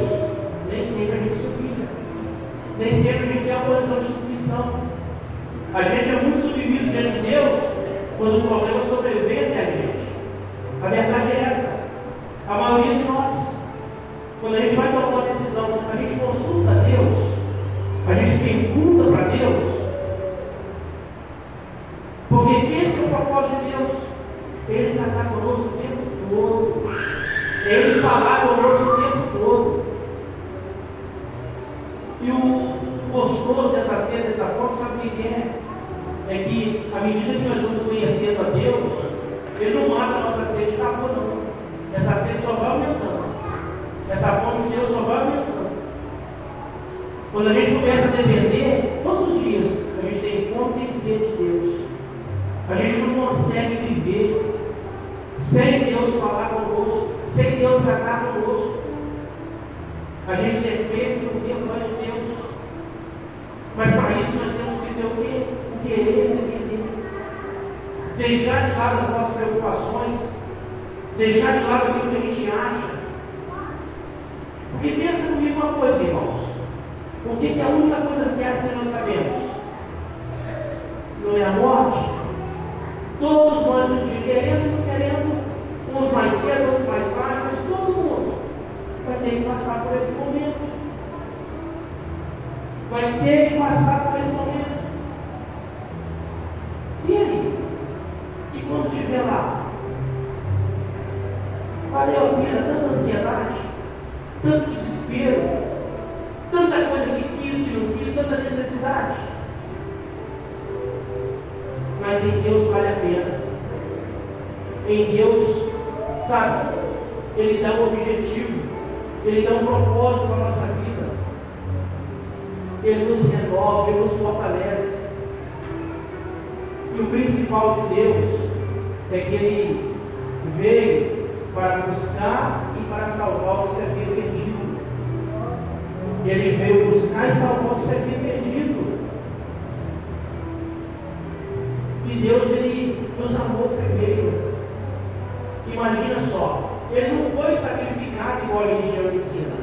nem sempre a gente se humilha. Nem sempre a gente tem a posição de submissão. A gente é muito submisso diante de Deus quando os problemas sobrevêm a gente. A verdade é essa. A maioria de nós. Deus? Porque esse é o propósito de Deus. Ele tratar conosco o tempo todo. Ele falar conosco o tempo todo. E o gostoso dessa sede, dessa forma, sabe o que é? É que, à medida que nós vamos conhecendo a Deus, Ele não mata a nossa sede, acabou não. Essa sede só vai aumentando. Essa fome de Deus só vai aumentando. Quando a gente começa a depender, todos os dias, a gente tem fome e tem sede de Deus. A gente não consegue viver sem Deus falar conosco, sem Deus tratar conosco. A gente depende do que vai de Deus. Mas para isso nós temos que ter o quê? O querer depender. Deixar de lado as nossas preocupações. Deixar de lado aquilo que a gente acha. Porque pensa comigo uma coisa, irmãos. O que é a única coisa certa que nós sabemos? Não é a morte? Todos nós um dia querendo e não querendo, uns mais cedo, outros mais tarde, mas todo mundo vai ter que passar por esse momento. Vai ter que passar por esse momento. E aí? E quando estiver lá? Valeu a pena tanta ansiedade, tanto desespero, tanta coisa que quis, que não quis, tanta necessidade. Mas em Deus vale a pena. Em Deus, sabe, Ele dá um objetivo, Ele dá um propósito para a nossa vida. Ele nos renova, Ele nos fortalece. E o principal de Deus é que Ele veio para buscar e para salvar o que se havia perdido. Ele veio buscar e salvar o que se havia perdido. E Deus, Ele nos amou primeiro. Imagina só, Ele não foi sacrificado igual a religião ensina.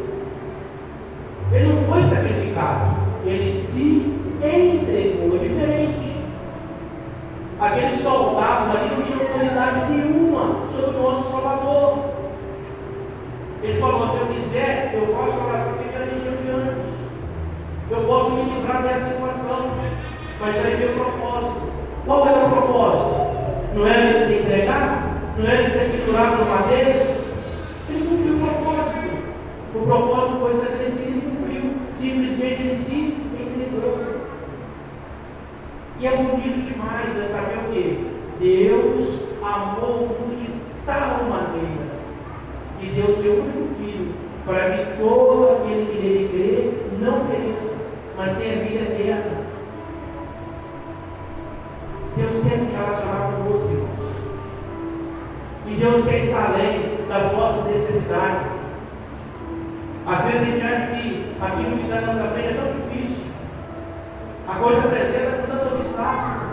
Ele não foi sacrificado, Ele se entregou. É diferente. Aqueles soldados ali não tinham autoridade nenhuma sobre o nosso Salvador. Ele falou: se eu quiser, eu posso oração pela religião de anjos. Eu posso me livrar dessa situação. Mas aí veio o propósito. Qual era o propósito? Não era ele se entregar? Não era ele ser pendurado no madeira? Ele cumpriu o propósito. O propósito foi estabelecido e cumpriu. Simplesmente ele se entregou. E é bonito demais de saber o que? Deus amou o mundo de tal maneira e deu seu único filho, para que todo aquele que nele crê não pereça, mas tenha vida eterna. Deus quer se relacionar conosco, irmãos. E Deus quer estar além das nossas necessidades. Às vezes a gente acha que aquilo que está na nossa frente é tão difícil. A coisa apresenta com tanto obstáculo.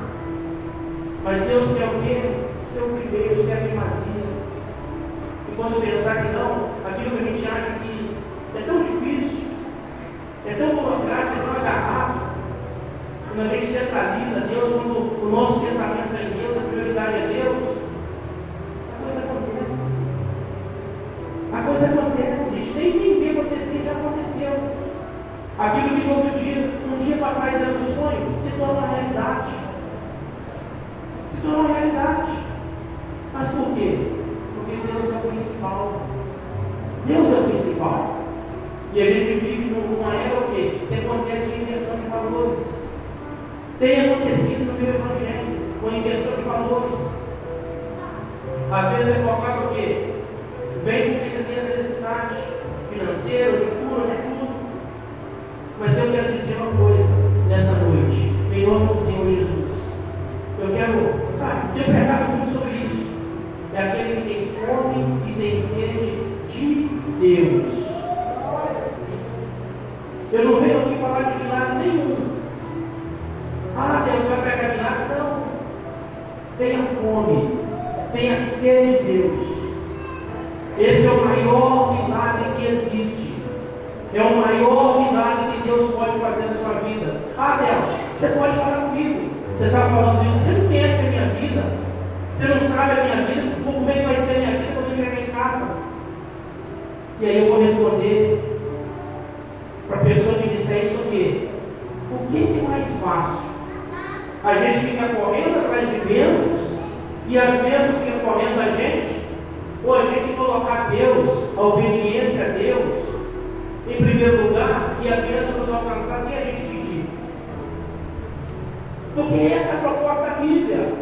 Mas Deus quer o quê? Ser o primeiro, ser a primazia. E quando pensar que não, aquilo que a gente acha que é tão difícil, é tão burocrático, é tão agarrado, quando a gente centraliza Deus, quando o nosso pensamento é em Deus, a prioridade é Deus, a coisa acontece. A coisa acontece, gente. Nem vê acontecer, já aconteceu. Aquilo que um dia para trás era um sonho, se torna uma realidade. Se torna uma realidade. Mas por quê? Porque Deus é o principal. Deus é o principal. E a gente vive numa era o quê? Que acontece a inversão de valores. Tem acontecido no meu evangelho, com a inversão de valores. Às vezes é colocado o quê? Vem porque você tem essa necessidade financeira, de cura, de tudo. Mas eu quero dizer uma coisa nessa noite, em nome do Senhor Jesus. Eu quero, sabe, ter pregado muito sobre isso. É aquele que tem fome e tem sede de Deus. Eu não venho aqui falar de milagre nenhum. Ah, Deus vai pregar milagre? Não. Tenha fome, tenha sede de Deus. Esse é o maior milagre que existe. É o maior milagre que Deus pode fazer na sua vida. Ah, Deus, você pode falar comigo. Você está falando isso, você não conhece a minha vida. Você não sabe a minha vida. Como é que vai ser a minha vida quando eu chegar em casa? E aí eu vou responder para a pessoa que disser isso o quê? O que é mais fácil? A gente fica correndo atrás de bênçãos e as bênçãos ficam correndo a gente, ou a gente colocar Deus, a obediência a Deus, em primeiro lugar, e a bênção nos alcançar sem a gente pedir. Porque essa é a proposta da Bíblia.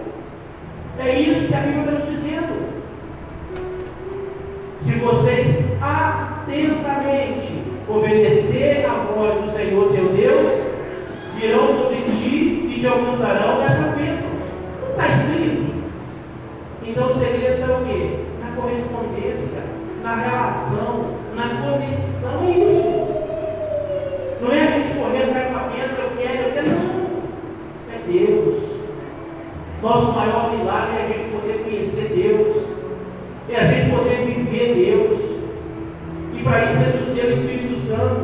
É isso que a Bíblia está nos dizendo. Se vocês atentamente obedecer à voz do Senhor teu Deus, virão sobre ti e te alcançarão dessas bênçãos. Não está escrito. Então o segredo é o quê? Na correspondência, na relação, na conexão. É isso. Não é a gente correndo para a bênção, eu quero, não. É Deus. Nosso maior milagre é a gente poder conhecer Deus, é a gente poder viver Deus, e para isso Ele nos deu o Espírito Santo.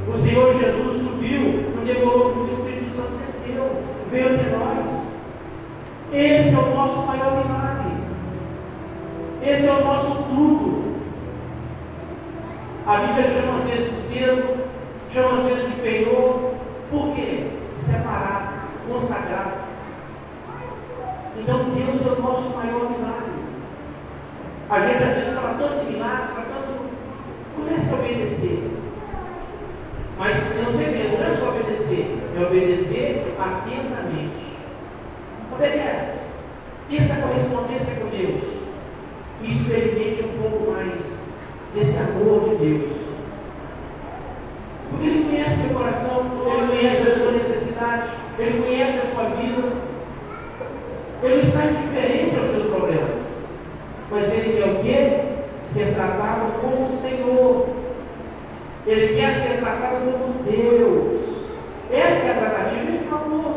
O Senhor Jesus subiu, não demorou que o Espírito Santo desceu, veio até nós. Esse é o nosso maior milagre, esse é o nosso tudo. A Bíblia chama às vezes de selo, chama às vezes de penhor. Por quê? Separado, consagrado. Então Deus é o nosso maior milagre. A gente às vezes fala tanto de milagres, fala tanto. Comece a obedecer. Mas não segredo, não é só obedecer, é obedecer atentamente. Obedece. Tenha essa correspondência com Deus. E experimente um pouco mais desse amor de Deus. Porque Ele conhece o seu coração, Ele conhece a sua necessidade, Ele conhece a sua vida. Ele está indiferente aos seus problemas, mas Ele quer o quê? Ser tratado como o Senhor. Ele quer ser tratado como Deus. Essa é a tratativa, esse é o amor.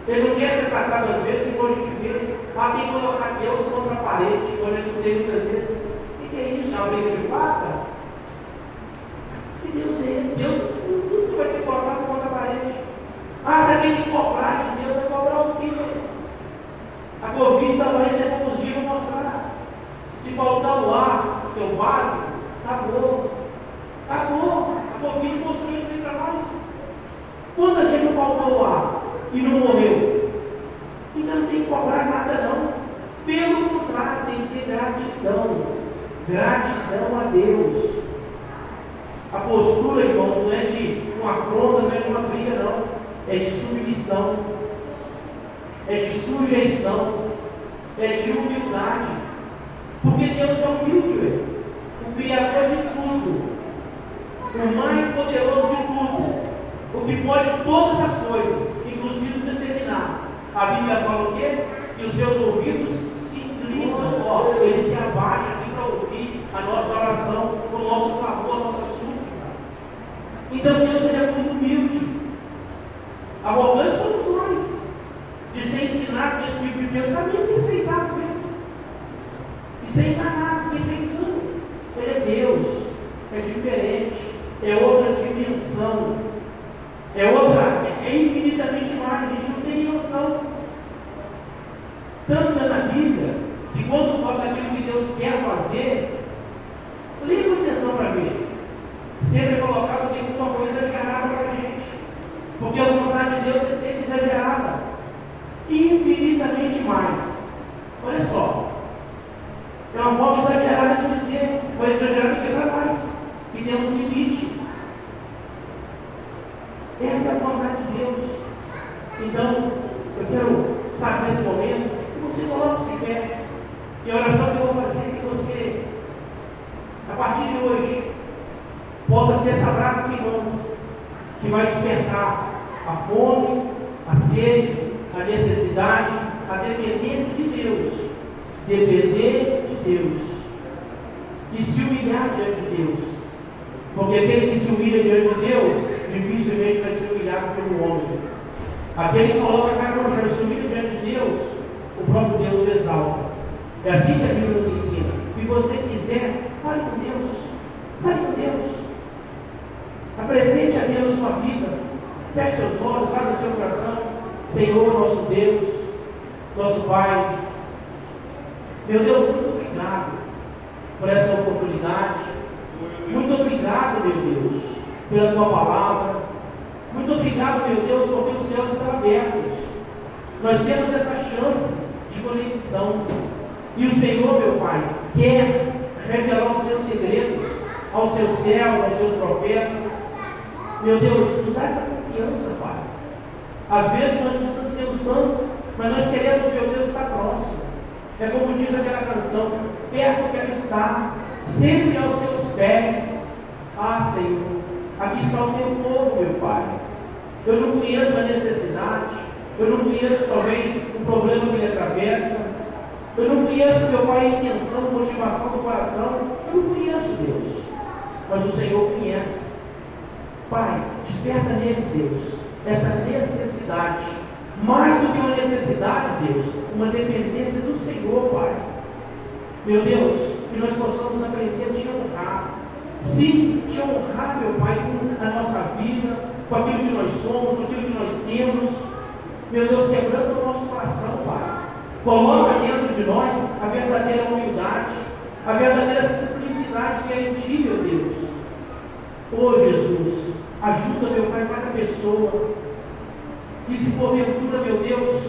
Ele não quer ser tratado às vezes, igual a gente vê, tem que colocar Deus contra a parede. Como eu escutei muitas vezes. O que é isso? É uma briga de faca? Que Deus é esse? Deus nunca vai ser colocado contra a parede. Você tem que cobrar de Deus, vai cobrar o quê? A Covid vai ter combustível mostrar. Se faltar o ar, o teu básico, acabou. Acabou. A Covid mostrou isso aí para nós. Quanta gente não faltou o ar e não morreu? Então não tem que cobrar nada não. Pelo contrário, tem que ter gratidão. Gratidão a Deus. A postura, irmãos, não é de uma afronta, não é de uma briga, não. É de submissão, é de sujeição, é de humildade. Porque Deus é humilde, o Criador de tudo, o mais poderoso de tudo, o que pode todas as coisas, inclusive nos exterminar. A Bíblia fala o quê? Que os seus ouvidos se inclinam, ele se abaixa aqui para ouvir a nossa oração, o nosso clamor, a nossa súplica. Então Deus é muito humilde. Arrogantes somos nós, de ser ensinado com esse tipo de pensamento e aceitar as vezes, e ser enganado, e ser engano. Ele é Deus, é diferente, é outra dimensão, é infinitamente mais, a gente não tem noção. Tanto é na Bíblia, que quando fala daquilo que Deus quer fazer, leia com atenção para ver, sempre é colocado que alguma coisa exagerada para a gente. Porque a vontade de Deus é sempre exagerada, infinitamente mais. Olha só, é uma forma exagerada de dizer, mas exagerada que para nós, que temos limite. Essa é a vontade de Deus. Então, eu quero, sabe, nesse momento, que você coloque-se de pé. E a oração que eu vou fazer é que você, a partir de hoje, possa ter essa brasa queimando, que vai despertar a fome, a sede, a necessidade, a dependência de Deus. Depender de Deus. E se humilhar diante de Deus. Porque aquele que se humilha diante de Deus, dificilmente vai ser humilhado pelo homem. Aquele que coloca a cara no chão e se humilha diante de Deus, o próprio Deus o exalta. É assim que a Bíblia nos ensina. Se você quiser, fale com Deus. Fale com Deus. Apresente a Deus sua vida. Feche seus olhos, abra o seu coração. Senhor, nosso Deus, nosso Pai. Meu Deus, muito obrigado por essa oportunidade. Muito obrigado, meu Deus, pela tua palavra. Muito obrigado, meu Deus, porque os céus estão abertos. Nós temos essa chance de conexão. E o Senhor, meu Pai, quer revelar os seus segredos aos seus céus, aos seus profetas. Meu Deus, nos dá essa confiança, Pai. Às vezes nós nos distanciamos tanto, mas nós queremos, meu Deus, estar próximo. É como diz aquela canção: perto quero estar, sempre aos teus pés. Ah, Senhor, aqui está o teu povo, meu Pai. Eu não conheço a necessidade, eu não conheço talvez o problema que ele atravessa, eu não conheço, meu Pai, a intenção, a motivação do coração. Eu não conheço, Deus, mas o Senhor conhece. Pai, desperta neles, Deus, essa necessidade, mais do que uma necessidade, Deus, uma dependência do Senhor, Pai. Meu Deus, que nós possamos aprender a te honrar. Sim, te honrar, meu Pai, com a nossa vida, com aquilo que nós somos, com aquilo que nós temos. Meu Deus, quebrando o nosso coração, Pai. Coloca dentro de nós a verdadeira humildade, a verdadeira simplicidade que é em Ti, meu Deus. Oh, Jesus, ajuda, meu Pai, cada pessoa. E se porventura, meu Deus,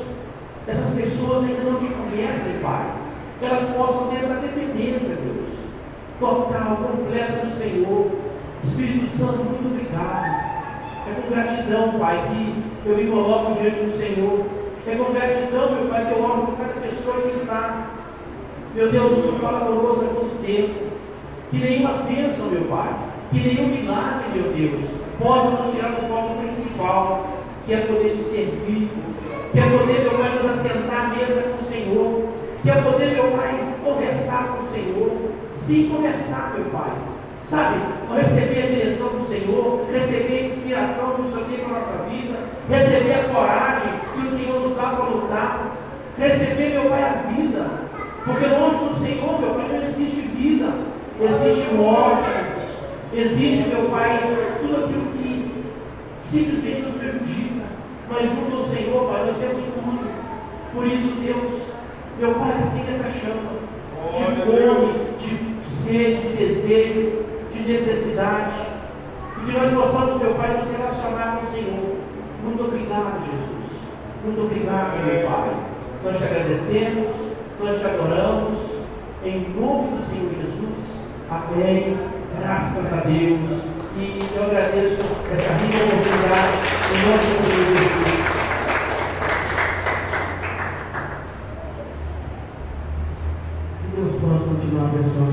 essas pessoas ainda não te conhecem, Pai, que elas possam ter essa dependência, Deus, total, completa do Senhor. Espírito Santo, muito obrigado. É com gratidão, Pai, que eu me coloco diante do Senhor. É com gratidão, meu Pai, que eu oro por cada pessoa que está. Meu Deus, o Senhor fala conosco a todo tempo. Que nenhuma bênção, meu Pai, que nenhum milagre, meu Deus, possa nos tirar do foco principal, que é poder te servir, que é poder, meu Pai, nos assentar à mesa com o Senhor, que é poder, meu Pai, conversar com o Senhor. Sim, conversar, meu Pai. Sabe, receber a direção do Senhor, receber a inspiração que o Senhor tem para a nossa vida, receber a coragem que o Senhor nos dá para lutar, receber, meu Pai, a vida, porque longe do Senhor, meu Pai, não existe vida, existe morte, existe, meu Pai, tudo aquilo que simplesmente nos prejudica, mas junto ao Senhor, Pai, nós temos tudo. Por isso, Deus, meu Pai, acenda essa chama de fome, de sede, de desejo, de necessidade, e que nós possamos, meu Pai, nos relacionar com o Senhor. Muito obrigado, Jesus. Muito obrigado, meu Pai. Nós te agradecemos, nós te adoramos, em nome do Senhor Jesus. Amém. Graças a Deus. E eu agradeço essa rica oportunidade em nome do Senhor Jesus. Deus possa continuar abençoando.